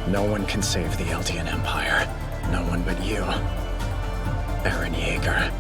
No one can save the Eldian Empire. No one but you, Eren Yeager.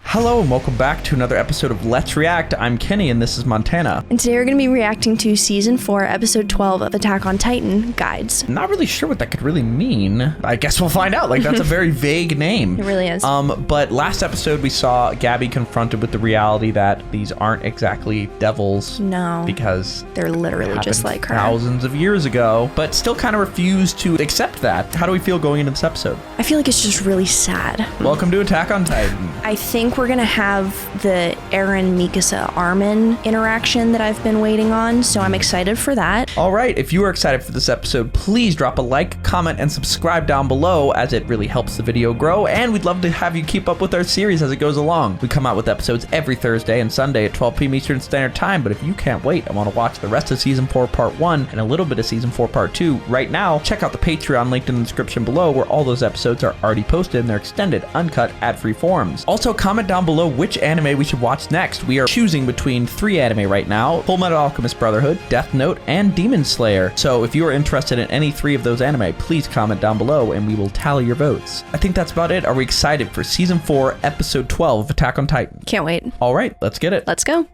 Hello and welcome back to another episode of Let's React. I'm Kenny and this is Montana. And today we're going to be reacting to Season 4, Episode 12 of Attack on Titan, Guides. Not really sure what that could really mean. I guess we'll find out. Like, that's a very vague name. It really is. But last episode we saw Gabby confronted with the reality that these aren't exactly devils. No. Because they're literally just like her. Thousands of years ago, but still kind of refused to accept that. How do we feel going into this episode? I feel like it's just really sad. Welcome to Attack on Titan. I think we're gonna have the Eren, Mikasa, Armin interaction that I've been waiting on, so I'm excited for that. All right, if you are excited for this episode, please drop a like, comment, and subscribe down below, as it really helps the video grow, and we'd love to have you keep up with our series as it goes along. We come out with episodes every Thursday and Sunday at 12 p.m. Eastern Standard Time, but if you can't wait and want to watch the rest of Season 4 Part 1 and a little bit of Season 4 Part 2 right now, check out the Patreon linked in the description below, where all those episodes are already posted in their extended, uncut, ad-free forms. Also, comment down below which anime we should watch next. We are choosing between 3 anime right now: Full Metal Alchemist Brotherhood, Death Note, and Demon Slayer. So if you are interested in any 3 of those anime, please comment down below and we will tally your votes. I think that's about it. Are we excited for Season 4, Episode 12 of Attack on Titan? Can't wait. All right, let's get it. Let's go.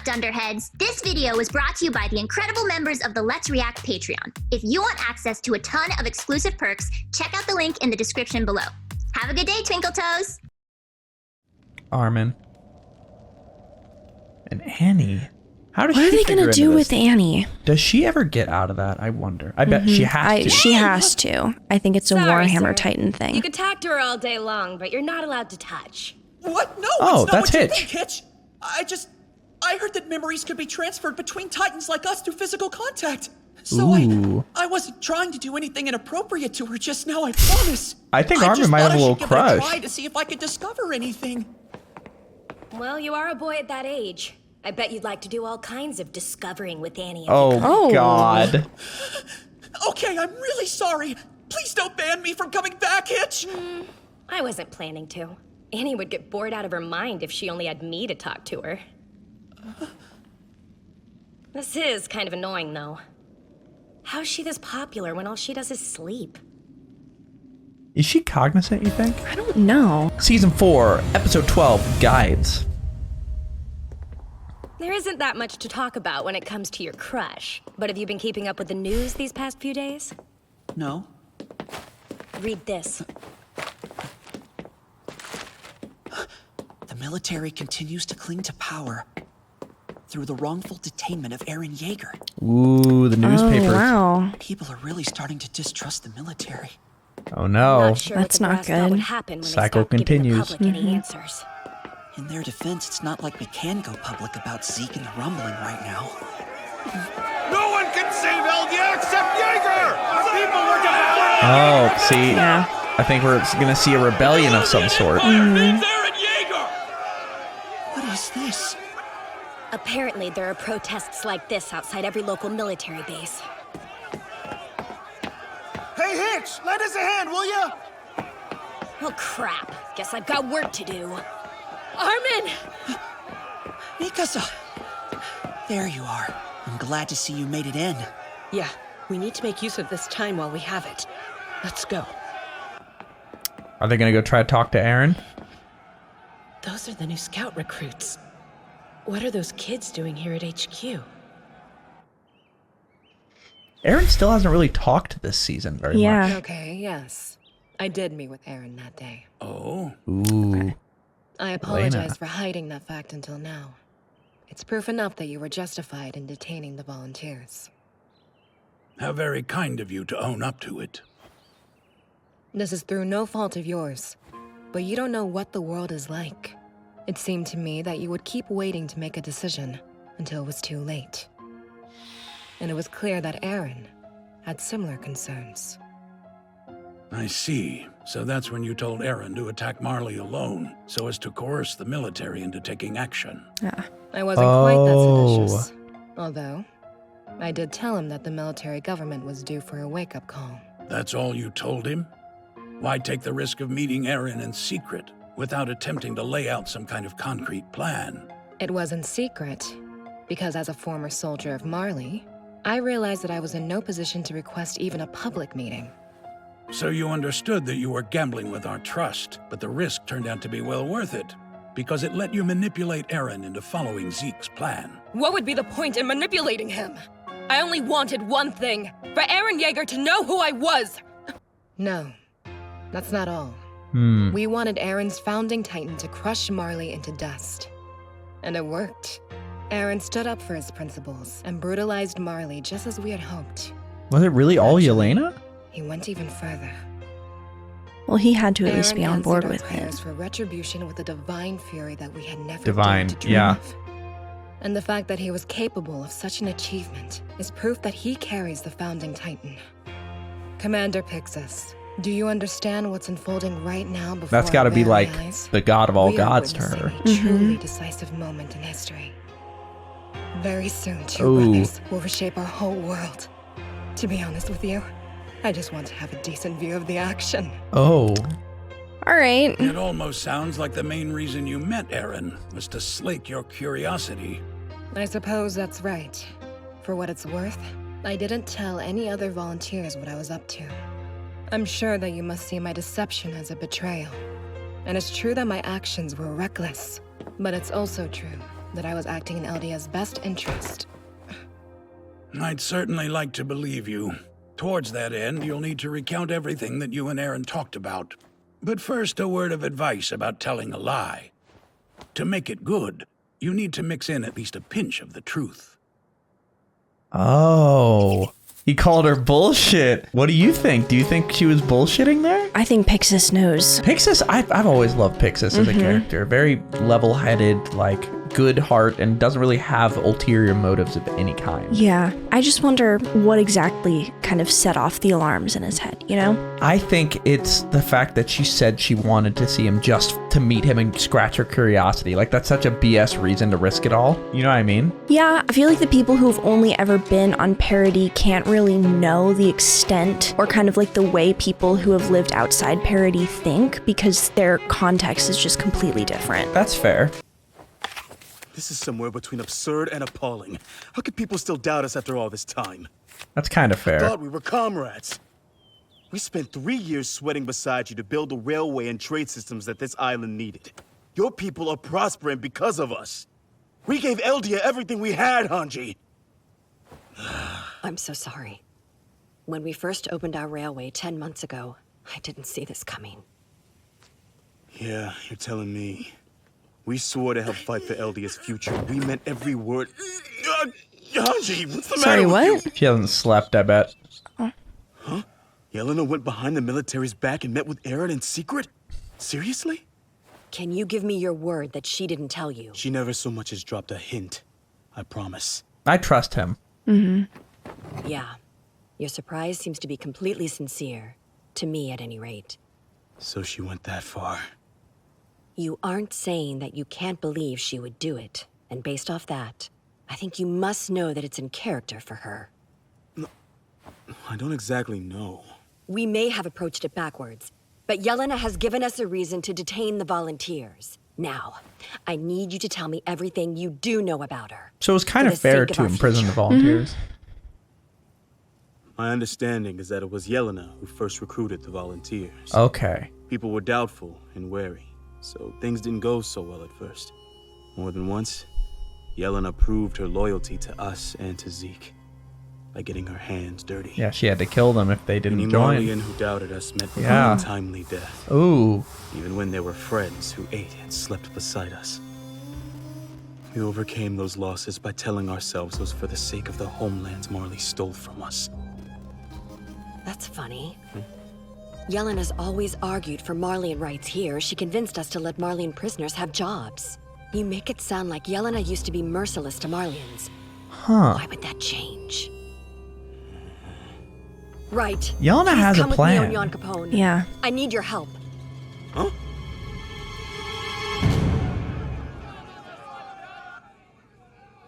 Dunderheads, this video was brought to you by the incredible members of the Let's React Patreon. If you want access to a ton of exclusive perks, check out the link in the description below. Have a good day, Twinkle Toes! Armin. And Annie. How does What she are they figure gonna into do this? with Annie? Does she ever get out of that? I wonder. I bet she has to. She has to. I think it's a Sorry, Warhammer sir. Titan thing. You can talk to her all day long, but you're not allowed to touch. What? No, Oh, it's not that's what you Hitch. think, Hitch. I heard that memories could be transferred between Titans like us through physical contact. So Ooh. I wasn't trying to do anything inappropriate to her just now, I promise. I think I Armin just might thought have a I little should give it a crush. try to see if I could discover anything. Well, you are a boy at that age. I bet you'd like to do all kinds of discovering with Annie. if you Oh, could. Oh. God. Okay, I'm really sorry. Please don't ban me from coming back, Hitch. I wasn't planning to. Annie would get bored out of her mind if she only had me to talk to her. This is kind of annoying, though. How's she this popular when all she does is sleep? Is she cognizant, you think? I don't know. Season 4, Episode 12, Guides. There isn't that much to talk about when it comes to your crush. But have you been keeping up with the news these past few days? No. Read this. The military continues to cling to power through the wrongful detainment of Eren Yeager. Ooh, the newspapers. Oh, wow. People are really starting to distrust the military. Oh, no. Not sure That's what the not rest thought good. would happen when Cycle they stopped giving the continues. public any answers. In their defense, it's not like we can go public about Zeke and the rumbling right now. No one can save Eldia except Yeager! The people were devoured! Oh, see, Yeah. I think we're gonna see a rebellion of some sort. Eren Yeager! What is this? Apparently, there are protests like this outside every local military base. Hey, Hitch, lend us a hand, will ya? Well, crap. Guess I've got work to do. Armin! Mikasa! There you are. I'm glad to see you made it in. Yeah, we need to make use of this time while we have it. Let's go. Are they gonna go try to talk to Eren? Those are the new scout recruits. What are those kids doing here at HQ? Eren still hasn't really talked this season very Yeah. much. Okay, yes. I did meet with Eren that day. Oh? Ooh. I apologize Yelena. for hiding that fact until now. It's proof enough that you were justified in detaining the volunteers. How very kind of you to own up to it. This is through no fault of yours, but you don't know what the world is like. It seemed to me that you would keep waiting to make a decision until it was too late. And it was clear that Eren had similar concerns. I see. So that's when you told Eren to attack Marley alone, so as to coerce the military into taking action. I wasn't quite that Oh. seditious. Although, I did tell him that the military government was due for a wake-up call. That's all you told him? Why take the risk of meeting Eren in secret without attempting to lay out some kind of concrete plan? It wasn't secret, because as a former soldier of Marley, I realized that I was in no position to request even a public meeting. So you understood that you were gambling with our trust, but the risk turned out to be well worth it, because it let you manipulate Eren into following Zeke's plan. What would be the point in manipulating him? I only wanted one thing, for Eren Yeager to know who I was! No, that's not all. We wanted Eren's founding titan to crush Marley into dust. And it worked. Eren stood up for his principles and brutalized Marley just as we had hoped. Was it really all Yelena? He went even further. Well, he had to at least Eren be on board answered our with it. prayers for retribution with a divine fury that we had never Divine, dared to dream yeah. of. And the fact that he was capable of such an achievement is proof that he carries the founding titan. Commander Pixis, do you understand what's unfolding right now before That's got to our be very like eyes? the god of all We are gods to her. witnessing a truly decisive moment in history. Very soon, two Ooh. brothers will reshape our whole world. To be honest with you, I just want to have a decent view of the action. Oh. All right. It almost sounds like the main reason you met Eren was to slake your curiosity. I suppose that's right. For what it's worth, I didn't tell any other volunteers what I was up to. I'm sure that you must see my deception as a betrayal. And it's true that my actions were reckless. But it's also true that I was acting in Eldia's best interest. I'd certainly like to believe you. Towards that end, you'll need to recount everything that you and Eren talked about. But first, a word of advice about telling a lie. To make it good, you need to mix in at least a pinch of the truth. Oh. He called her bullshit. What do you think? Do you think she was bullshitting there? I think Pixis knows. Pixis, I've always loved Pixis as a character. Very level-headed, like, good heart, and doesn't really have ulterior motives of any kind. Yeah, I just wonder what exactly kind of set off the alarms in his head, you know? I think it's the fact that she said she wanted to see him just to meet him and scratch her curiosity. Like, that's such a BS reason to risk it all. You know what I mean? Yeah, I feel like the people who've only ever been on Parody can't really know the extent or kind of like the way people who have lived outside Parody think, because their context is just completely different. That's fair. This is somewhere between absurd and appalling. How could people still doubt us after all this time? That's kind of fair. Thought we were comrades. We spent 3 years sweating beside you to build the railway and trade systems that this island needed. Your people are prospering because of us. We gave Eldia everything we had, Hanji. I'm so sorry. When we first opened our railway 10 months ago, I didn't see this coming. Yeah, you're telling me. We swore to help fight for Eldia's future. We meant every word. Hanji, what's the Sorry, matter with what? you? She hasn't slept, I bet. Huh? Yelena went behind the military's back and met with Eren in secret? Seriously? Can you give me your word that she didn't tell you? She never so much as dropped a hint. I promise. I trust him. Yeah. Your surprise seems to be completely sincere. To me, at any rate. So she went that far. You aren't saying that you can't believe she would do it. And based off that, I think you must know that it's in character for her. I don't exactly know. We may have approached it backwards, but Yelena has given us a reason to detain the volunteers. Now, I need you to tell me everything you do know about her. So it was kind For of the fair sake of to our imprison the future. volunteers. My understanding is that it was Yelena who first recruited the volunteers. Okay. People were doubtful and wary, so things didn't go so well at first. More than once, Yelena proved her loyalty to us and to Zeke by getting her hands dirty. Yeah, she had to kill them if they didn't Any join. Marleyan who doubted us met with Yeah. an untimely death, Ooh. even when there were friends who ate and slept beside us. We overcame those losses by telling ourselves it was for the sake of the homelands Marley stole from us. That's funny. Yelena's always argued for Marleyan rights here. She convinced us to let Marleyan prisoners have jobs. You make it sound like Yelena used to be merciless to Marleyans. Huh. Why would that change? Right. Yelena Please has a come with plan. me on Yon Capone. Yeah. I need your help. Huh?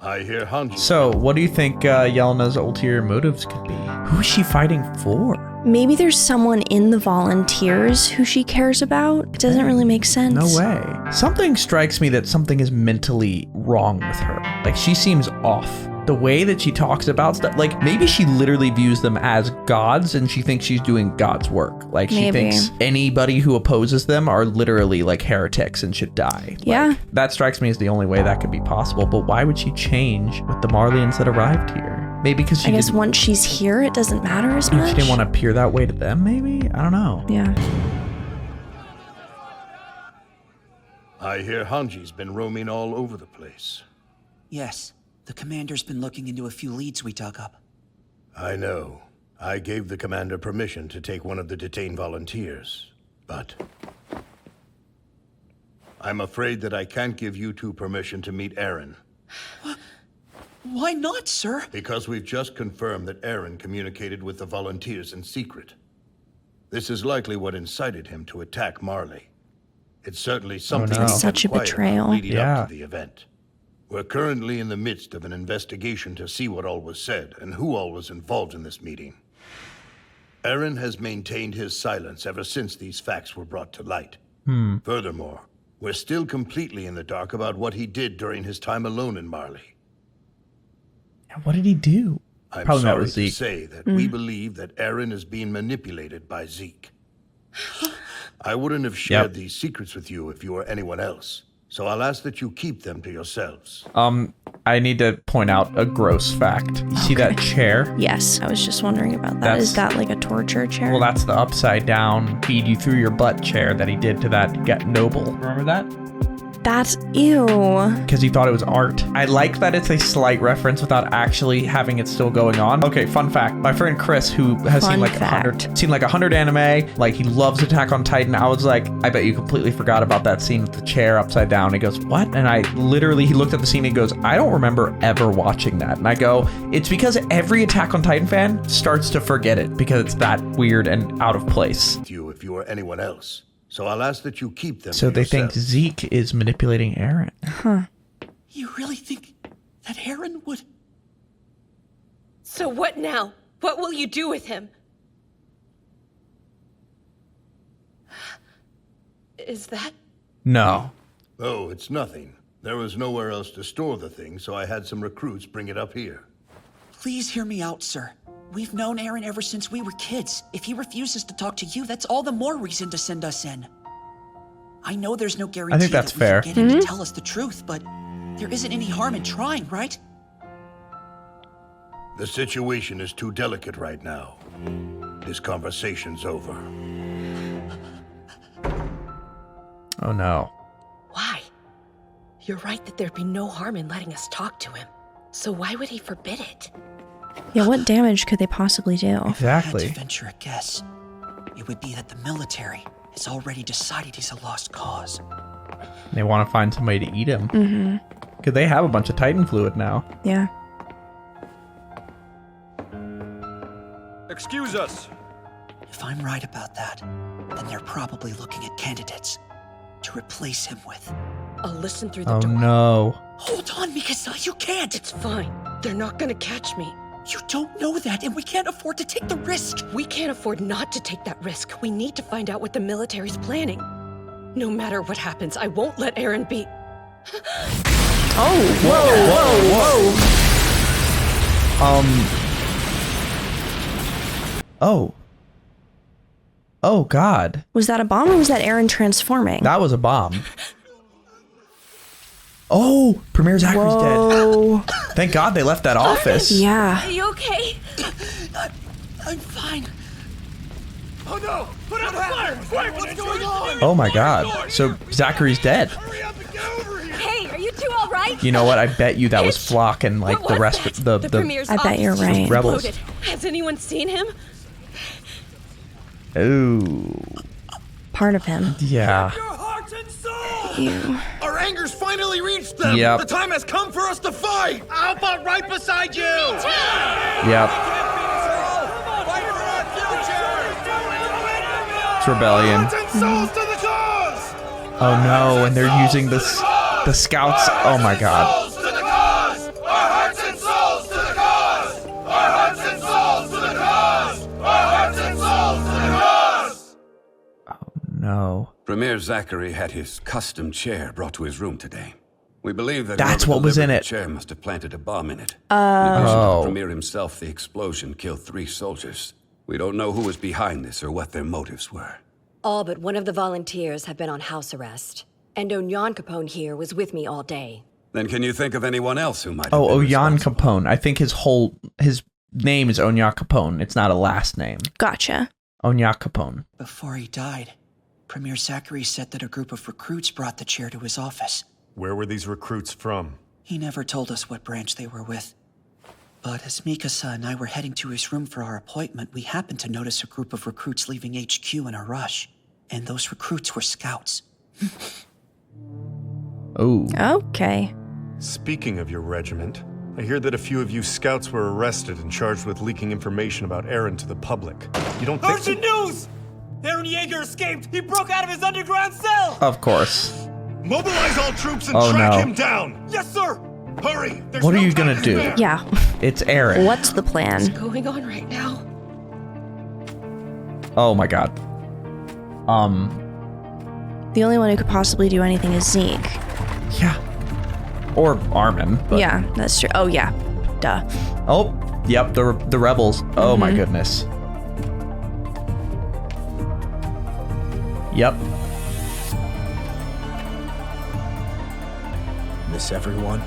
I hear Hanji. So, what do you think Yelena's ulterior motives could be? Who's she fighting for? Maybe there's someone in the volunteers who she cares about. It doesn't really make sense. No way. Something strikes me that something is mentally wrong with her. Like, she seems off. The way that she talks about stuff, like maybe she literally views them as gods and she thinks she's doing God's work. Like she thinks anybody who opposes them are literally like heretics and should die. Yeah. Like, that strikes me as the only way that could be possible. But why would she change with the Marleyans that arrived here? Maybe because she I guess once she's here, it doesn't matter as much. She didn't want to appear that way to them, maybe? I don't know. Yeah. I hear Hanji's been roaming all over the place. Yes. The commander's been looking into a few leads we dug up. I know. I gave the commander permission to take one of the detained volunteers, but I'm afraid that I can't give you two permission to meet Eren. Why not, sir? Because we've just confirmed that Eren communicated with the volunteers in secret. This is likely what incited him to attack Marley. It's certainly something That's such a betrayal. leading up to the event. We're currently in the midst of an investigation to see what all was said and who all was involved in this meeting. Eren has maintained his silence ever since these facts were brought to light. Furthermore, we're still completely in the dark about what he did during his time alone in Marley. What did he do? I'm Probably not sorry with to Zeke. say that we believe that Eren is being manipulated by Zeke. I wouldn't have shared these secrets with you if you were anyone else. So I'll ask that you keep them to yourselves. I need to point out a gross fact. You see that chair? Yes, I was just wondering about that. Is that like a torture chair? Well, that's the upside down feed you through your butt chair that he did to that noble. Remember that? That's ew. Because he thought it was art. I like that it's a slight reference without actually having it still going on. Okay, fun fact. My friend Chris, who has seen like 100 anime, like he loves Attack on Titan. I was like, I bet you completely forgot about that scene with the chair upside down. He goes, what? And he looked at the scene and he goes, I don't remember ever watching that. And I go, it's because every Attack on Titan fan starts to forget it because it's that weird and out of place. You, if you were anyone else. So I'll ask that you keep them. So they think Zeke is manipulating Eren. Huh. You really think that Eren would... So what now? What will you do with him? Is that... No. Oh, it's nothing. There was nowhere else to store the thing, so I had some recruits bring it up here. Please hear me out, sir. We've known Eren ever since we were kids. If he refuses to talk to you, that's all the more reason to send us in. I know there's no guarantee I think that's that fair. we can get him to tell us the truth, but there isn't any harm in trying, right? The situation is too delicate right now. This conversation's over. Oh no. Why? You're right that there'd be no harm in letting us talk to him. So why would he forbid it? Yeah, what damage could they possibly do? Exactly. If I had to venture a guess, it would be that the military has already decided he's a lost cause. They want to find somebody to eat him. Mm-hmm. Because they have a bunch of Titan fluid now. Yeah. Excuse us. If I'm right about that, then they're probably looking at candidates to replace him with. I'll listen through the Oh door. no. Hold on, Mikasa, you can't! It's fine. They're not gonna catch me. You don't know that, and we can't afford to take the risk! We can't afford not to take that risk. We need to find out what the military's planning. No matter what happens, I won't let Eren be... Oh, whoa, Oh. Oh God. Was that a bomb or was that Eren transforming? That was a bomb. Oh, Premier Zachary's dead. Thank God they left that office. Yeah. Are you okay? I'm fine. Oh no! Put out the fire! Quick, what's going on? Oh my God. So Zachary's dead. Hurry up and get over here! Hey, are you two all right? You know what? I bet you that was Flock and like What the was rest that? of the Premier's I bet you're office right. rebels. exploded. Has anyone seen him? Ooh. Part of him. Yeah. Your hearts and souls! Ew. Our anger's finally reached them! Yep. The time has come for us to fight! I'll fight right beside you! Yep. Fight for our future! It's rebellion. Hearts and souls to the cause! Oh no, and they're using the scouts. Oh my God. Souls to the cause! Our hearts and souls to the cause! Our hearts and souls to the cause! Our hearts and souls! no. Premier Zachary had his custom chair brought to his room today. We believe that That's whoever what was in delivered it. the chair must have planted a bomb in it. In addition to Oh. the Premier himself, the explosion killed 3 soldiers. We don't know who was behind this or what their motives were. All but one of the volunteers have been on house arrest. And Onyan Capone here was with me all day. Then can you think of anyone else who might have Oh, been Oyan responsible? Capone. I think his name is Onya Capone. It's not a last name. Gotcha. Onya Capone. Before he died, Premier Zachary said that a group of recruits brought the chair to his office. Where were these recruits from? He never told us what branch they were with. But as Mikasa and I were heading to his room for our appointment, we happened to notice a group of recruits leaving HQ in a rush. And those recruits were scouts. Oh. Okay. Speaking of your regiment, I hear that a few of you scouts were arrested and charged with leaking information about Eren to the public. You don't think Urgent news! Eren Yeager escaped! He broke out of his underground cell! Of course. Mobilize all troops and Oh, track no. him down! Yes, sir! Hurry! There's What are no you time gonna to do? spare. Yeah. It's Eren. What's the plan? Going on right now? Oh my god. The only one who could possibly do anything is Zeke. Yeah. Or Armin. But... Yeah, that's true. Oh, yeah. Duh. Oh, yep, the rebels. Oh my goodness. Yep. Miss everyone?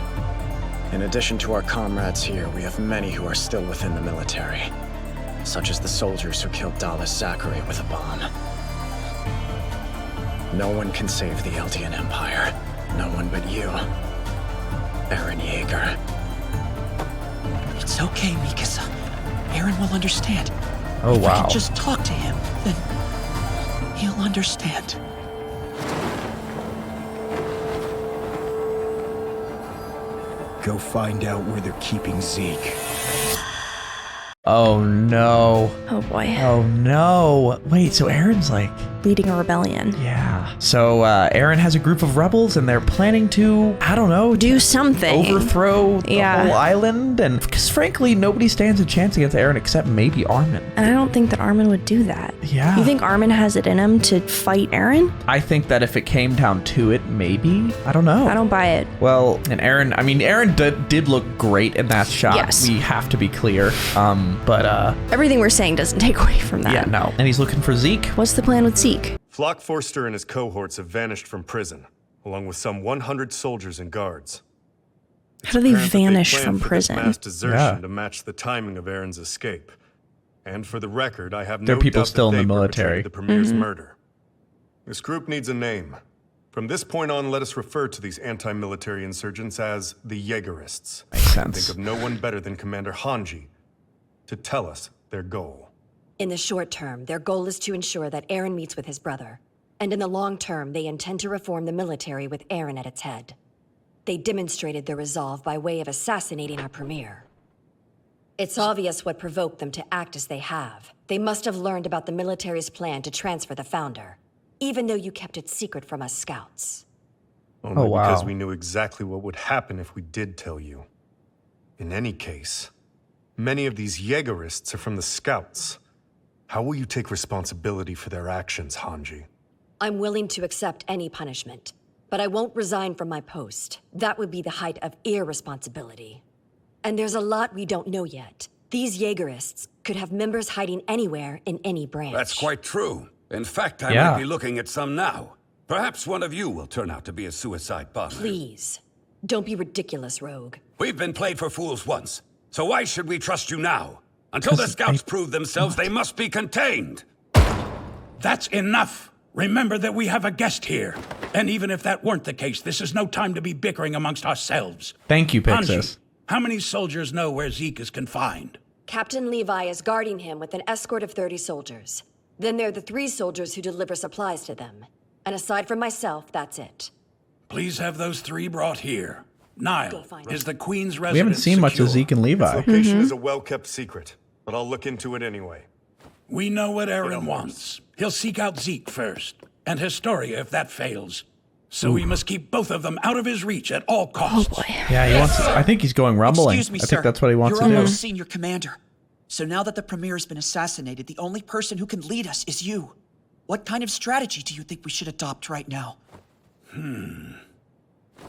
In addition to our comrades here, we have many who are still within the military. Such as the soldiers who killed Dallas Zachary with a bomb. No one can save the Eldian Empire. No one but you. Eren Yeager. It's okay, Mikasa. Eren will understand. Oh, If we wow. can just talk to him, then he'll understand. Go find out where they're keeping Zeke. Oh no. Oh, boy. Oh no. Wait, so Eren's like... Leading a rebellion. Yeah. So Eren has a group of rebels and they're planning to, I don't know, Do something. overthrow the Yeah. whole island. And because frankly, nobody stands a chance against Eren except maybe Armin. And I don't think that Armin would do that. Yeah. You think Armin has it in him to fight Eren? I think that if it came down to it, maybe. I don't know. I don't buy it. Well, and Eren did look great in that shot. Yes. We have to be clear. But Everything we're saying doesn't take away from that. yeah, no. And he's looking for Zeke. What's the plan with Zeke? Flock Forster and his cohorts have vanished from prison, along with some 100 soldiers and guards. How do they Apparent that vanish planned from for this prison? mass desertion Yeah. to match the timing of Eren's escape. And for the record, I have There no are people doubt still that in the they military. perpetrated the Premier's murder. This group needs a name. From this point on, let us refer to these anti-military insurgents as the Yeagerists. Makes Think sense. of no one better than Commander Hanji to tell us their goal. In the short term, their goal is to ensure that Eren meets with his brother. And in the long term, they intend to reform the military with Eren at its head. They demonstrated their resolve by way of assassinating our premier. It's obvious what provoked them to act as they have. They must have learned about the military's plan to transfer the founder, even though you kept it secret from us scouts. Only wow. because we knew exactly what would happen if we did tell you. In any case, many of these Yeagerists are from the Scouts. How will you take responsibility for their actions, Hanji? I'm willing to accept any punishment, but I won't resign from my post. That would be the height of irresponsibility. And there's a lot we don't know yet. These Yeagerists could have members hiding anywhere in any branch. That's quite true. In fact, I Yeah. might be looking at some now. Perhaps one of you will turn out to be a suicide bomber. Please, don't be ridiculous, Rogue. We've been played for fools once, so why should we trust you now? Until the scouts prove themselves, they must be contained. That's enough. Remember that we have a guest here. And even if that weren't the case, this is no time to be bickering amongst ourselves. Thank you, Hanji, Pixis. how many soldiers know where Zeke is confined? Captain Levi is guarding him with an escort of 30 soldiers. Then there are the 3 soldiers who deliver supplies to them. And aside from myself, that's it. Please have those 3 brought here. Nile, is the Queen's residence We haven't seen much of secure? Zeke and Levi. Location is a well-kept secret, but I'll look into it anyway. We know what Eren wants. He'll seek out Zeke first, and Historia if that fails. So we must keep both of them out of his reach at all costs. Oh, boy. Yeah, he wants. I think he's going rumbling. Excuse me, I sir. think that's what he wants You're to do. almost senior commander. So now that the Premier has been assassinated, the only person who can lead us is you. What kind of strategy do you think we should adopt right now?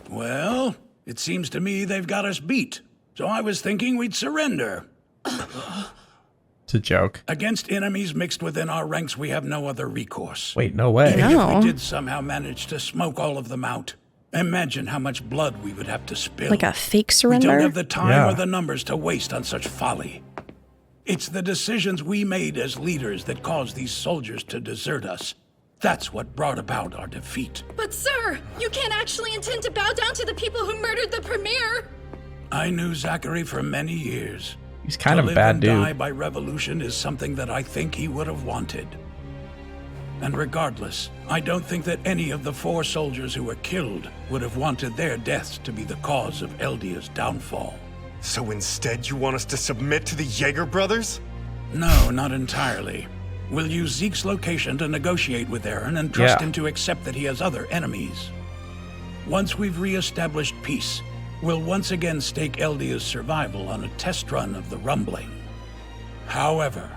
Well, it seems to me they've got us beat. So I was thinking we'd surrender. It's a joke. Against enemies mixed within our ranks, we have no other recourse. Wait, no way. Even No. if we did somehow manage to smoke all of them out, imagine how much blood we would have to spill. Like a fake We surrender? don't have the time Yeah. or the numbers to waste on such folly. It's the decisions we made as leaders that caused these soldiers to desert us. That's what brought about our defeat. But sir, you can't actually intend to bow down to the people who murdered the Premier. I knew Zachary for many years. He's kind To of a live bad and dude. die by revolution is something that I think he would have wanted. And regardless, I don't think that any of the 4 soldiers who were killed would have wanted their deaths to be the cause of Eldia's downfall. So instead you want us to submit to the Yeager brothers? No, not entirely. We'll use Zeke's location to negotiate with Eren and trust Yeah. him to accept that he has other enemies. Once we've re-established peace, we'll once again stake Eldia's survival on a test run of the rumbling. However,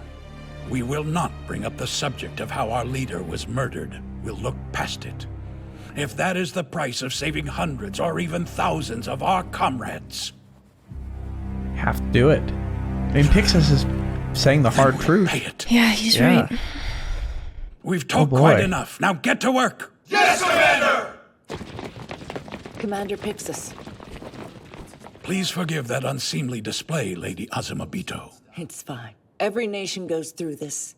we will not bring up the subject of how our leader was murdered. We'll look past it. If that is the price of saving hundreds or even thousands of our comrades. Have to do it. I mean, Pixis is saying the hard truth. Pay it. Yeah, he's Yeah. right. We've talked boy. quite enough. Now get to work! Yes, Commander! Commander Pixis. Please forgive that unseemly display, Lady Azumabito. It's fine. Every nation goes through this.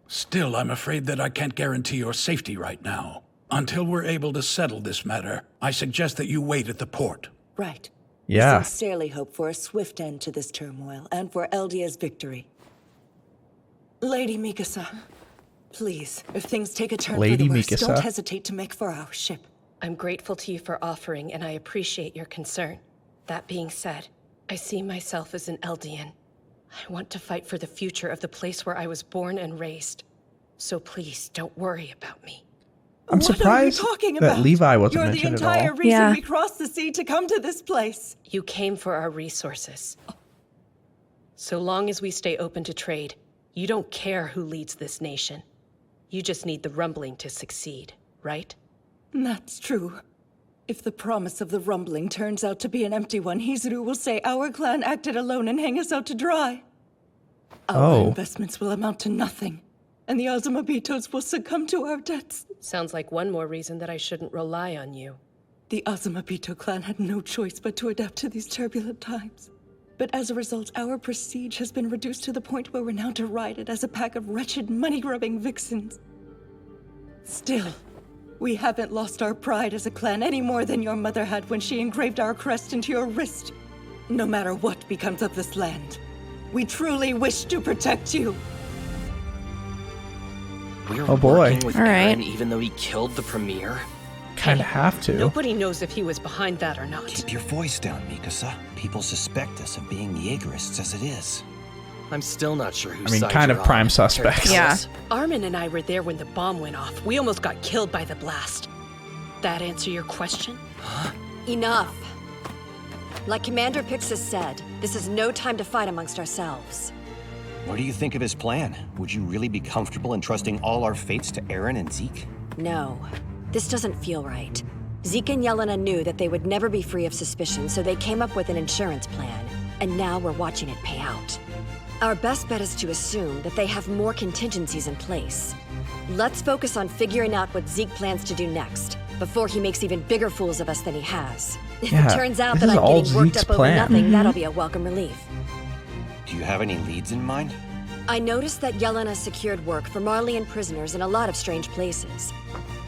Still, I'm afraid that I can't guarantee your safety right now. Until we're able to settle this matter, I suggest that you wait at the port. Right. Yeah. I sincerely hope for a swift end to this turmoil and for Eldia's victory. Lady Mikasa, please, if things take a turn Lady for the worse, Mikasa. don't hesitate to make for our ship. I'm grateful to you for offering, and I appreciate your concern. That being said, I see myself as an Eldian. I want to fight for the future of the place where I was born and raised. So please, don't worry about me. I'm surprised What are you talking that about? Levi wasn't You're the mentioned entire at all. reason Yeah. we crossed the sea to come to this place. You came for our resources. So long as we stay open to trade, you don't care who leads this nation. You just need the rumbling to succeed, right? That's true. If the promise of the rumbling turns out to be an empty one, Hizuru will say our clan acted alone and hang us out to dry. Our investments will amount to nothing, and the Azumabitos will succumb to our debts. Sounds like one more reason that I shouldn't rely on you. The Azumabito clan had no choice but to adapt to these turbulent times. But as a result, our prestige has been reduced to the point where we're now derided as a pack of wretched, money-grubbing vixens. Still, we haven't lost our pride as a clan any more than your mother had when she engraved our crest into your wrist. No matter what becomes of this land, we truly wish to protect you. We're Oh, boy. working with All right. Eren even though he killed the Premier? Kind of have to. Nobody knows if he was behind that or not. Keep your voice down, Mikasa. People suspect us of being Yeagerists as it is. I'm still not sure who I mean, side kind you're of prime on. suspects. Tell Yeah. us. Armin and I were there when the bomb went off. We almost got killed by the blast. That answer your question? Enough. Like Commander Pixis said, this is no time to fight amongst ourselves. What do you think of his plan? Would you really be comfortable entrusting all our fates to Eren and Zeke? No, this doesn't feel right. Zeke and Yelena knew that they would never be free of suspicion, so they came up with an insurance plan. And now we're watching it pay out. Our best bet is to assume that they have more contingencies in place. Let's focus on figuring out what Zeke plans to do next, before he makes even bigger fools of us than he has. If Yeah, it turns out this that is I'm all getting worked Zeke's up over plan. nothing, that'll be a welcome relief. Do you have any leads in mind? I noticed that Yelena secured work for Marleyan prisoners in a lot of strange places.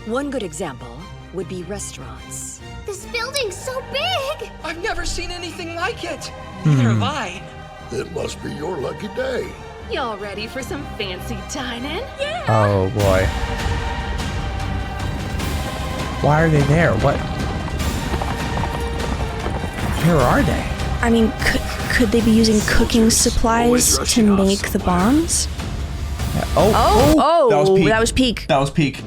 One good example would be restaurants. This building's so big! I've never seen anything like it. Hmm. Neither have I. It must be your lucky day. Y'all ready for some fancy dining? Yeah! Oh boy. Why are they there? What? Where are they? I mean, could they be using cooking supplies to make the bombs? Yeah. Oh, that was peak. That was peak.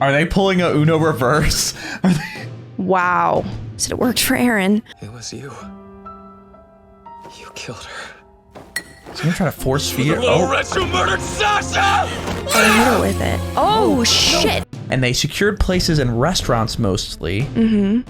Are they pulling a Uno reverse? Are they... Wow. Said it worked for Eren. It was you. You killed her. He's gonna try to force feed her. Little wretch who murdered Sasha! Or hit her with it. Oh, shit. And they secured places in restaurants mostly.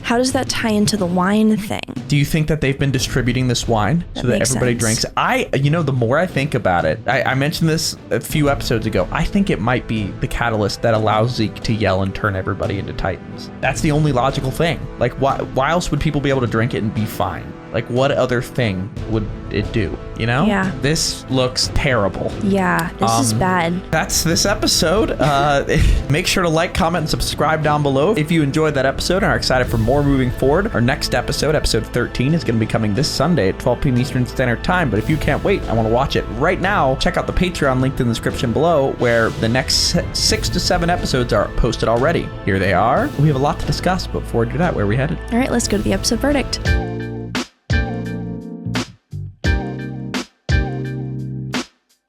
How does that tie into the wine thing? Do you think that they've been distributing this wine so that everybody drinks? The more I think about it, I mentioned this a few episodes ago. I think it might be the catalyst that allows Zeke to yell and turn everybody into Titans. That's the only logical thing. Like, why else would people be able to drink it and be fine? Like, what other thing would it do? You know? Yeah. This looks terrible. Yeah, this is bad. That's this episode. Make sure to like, comment, and subscribe down below if you enjoyed that episode and are excited for more moving forward. Our next episode, episode 13, is going to be coming this Sunday at 12 p.m. Eastern Standard Time. But if you can't wait, I want to watch it right now, check out the Patreon linked in the description below, where the next 6 to 7 episodes are posted already. Here they are. We have a lot to discuss, but before we do that, where are we headed? All right, let's go to the episode verdict.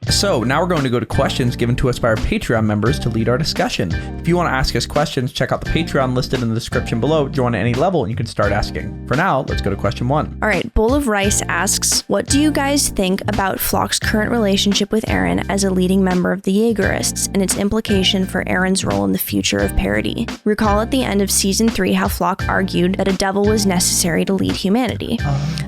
So now we're going to go to questions given to us by our Patreon members to lead our discussion. If you want to ask us questions, check out the Patreon listed in the description below. Join at any level and you can start asking. For now, let's go to question 1. All right, Bowl of Rice asks, what do you guys think about Flock's current relationship with Eren as a leading member of the Yeagerists and its implication for Eren's role in the future of parody? Recall at the end of Season 3 how Flock argued that a devil was necessary to lead humanity.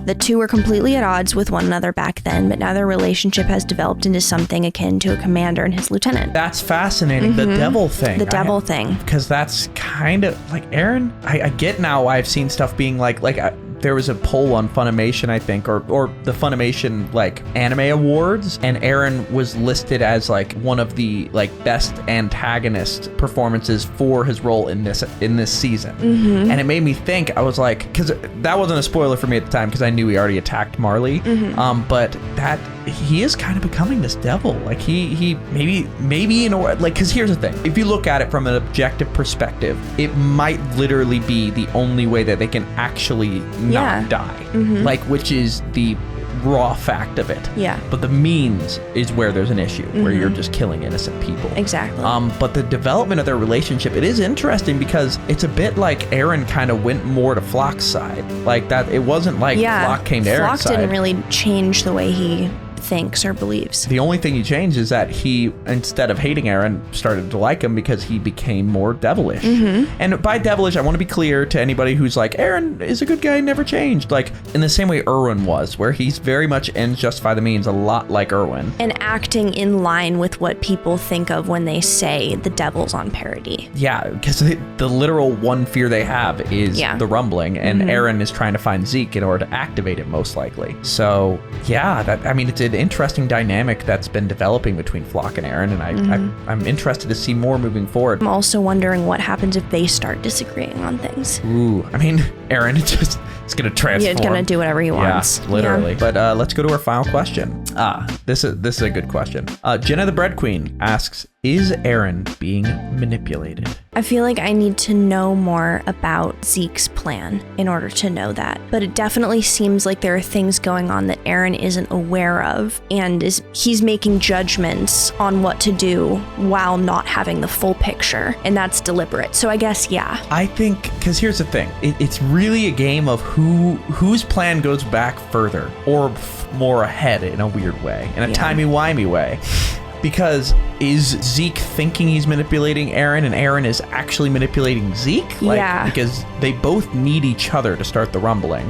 The two were completely at odds with one another back then, but now their relationship has developed into something akin to a commander and his lieutenant. That's fascinating. The devil thing. The devil thing. Because that's kind of like Eren. I get now why I've seen stuff being like there was a poll on Funimation, I think, or the Funimation like anime awards, and Eren was listed as like one of the like best antagonist performances for his role in this season. And it made me think, I was like, because that wasn't a spoiler for me at the time because I knew he already attacked Marley, but that he is kind of becoming this devil. Like he maybe in a way, like, because here's the thing, if you look at it from an objective perspective, it might literally be the only way that they can actually not die, like, which is the raw fact of it. Yeah. But the means is where there's an issue, where you're just killing innocent people. Exactly. But the development of their relationship, it is interesting because it's a bit like Eren kind of went more to Flock's side. Like that, it wasn't like Flock came to Eren's side. Flock didn't really change the way he thinks or believes. The only thing he changed is that he, instead of hating Eren, started to like him because he became more devilish. And by devilish, I want to be clear to anybody who's like, Eren is a good guy, never changed. Like in the same way Erwin was, where he's very much ends justify the means, a lot like Erwin. And acting in line with what people think of when they say the devil's on parody. Yeah, because the literal one fear they have is the rumbling, and Eren is trying to find Zeke in order to activate it, most likely. So yeah, it's an interesting dynamic that's been developing between Flock and Eren, and I'm interested to see more moving forward. I'm also wondering what happens if they start disagreeing on things. Ooh, Eren it's gonna transform. He's gonna do whatever he wants. Yeah, literally. Yeah. But let's go to our final question. This is a good question. Jenna the Bread Queen asks, is Eren being manipulated? I feel like I need to know more about Zeke's plan in order to know that. But it definitely seems like there are things going on that Eren isn't aware of, and he's making judgments on what to do while not having the full picture, and that's deliberate. So I guess, yeah. I think, because here's the thing, it's really a game of whose plan goes back further or more ahead in a weird way, in a timey-wimey way. Because is Zeke thinking he's manipulating Eren and Eren is actually manipulating Zeke? Because they both need each other to start the rumbling.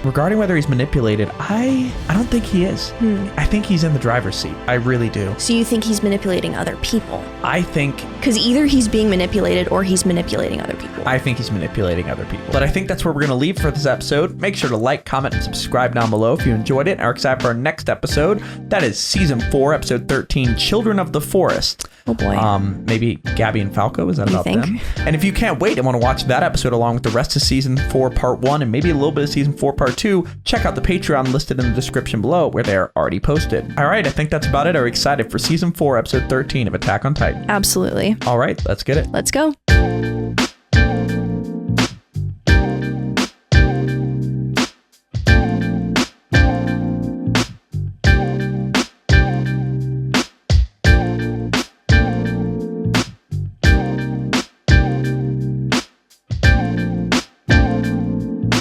Regarding whether he's manipulated, I don't think he is. I think he's in the driver's seat. I really do. So you think he's manipulating other people? I think... Because either he's being manipulated or he's manipulating other people. I think he's manipulating other people. But I think that's where we're going to leave for this episode. Make sure to like, comment, and subscribe down below if you enjoyed it and are excited for our next episode. That is Season 4, Episode 13, Children of the Forest. Oh boy. Maybe Gabby and Falco, is that about them? And if you can't wait and want to watch that episode along with the rest of Season 4 Part 1 and maybe a little bit of Season 4 Part 2, check out the Patreon listed in the description below where they're already posted. All right, I think that's about it. Are you excited for Season 4, Episode 13 of Attack on Titan? Absolutely. All right, let's get it. Let's go.